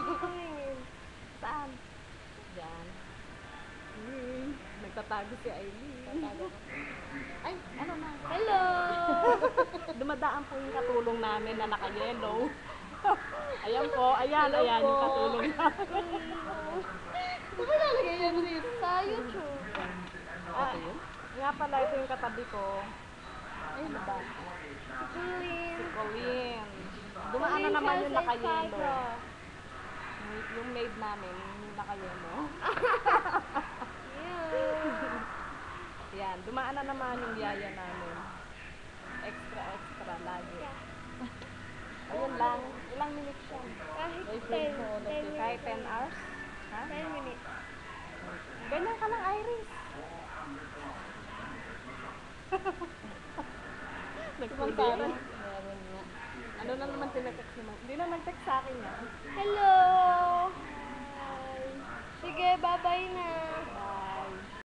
Tumingin. Saan? Diyan. Nagtatago si Aileen. Ay, ano na? Hello! Dumadaan po yung katulong namin na naka-yellow. Ayan po, ayan, Hello ayan po. yung katulong namin. Saan ba lalagay yan dito? Sa YouTube. Ah, nga pala, ito yung katabi ko. Ayun na ba? Julie. Si Colleen. Dumaan na naman yung naka-yellow. Yung maid namin, yung naka-yellow. Yan, dumaan na naman yung yaya namin. Extra lagi. Ayun lang, ilang minutes siya? Kahit Boyfriend 10 mo, minutes. kahit 10 hours? Ha? 10 minutes. Ganyan ka lang, Iris. Nagpuntaran. Ano na naman tinetext naman? Hindi na nag-text sa akin yan. Hello! Hi. Sige, bye-bye na.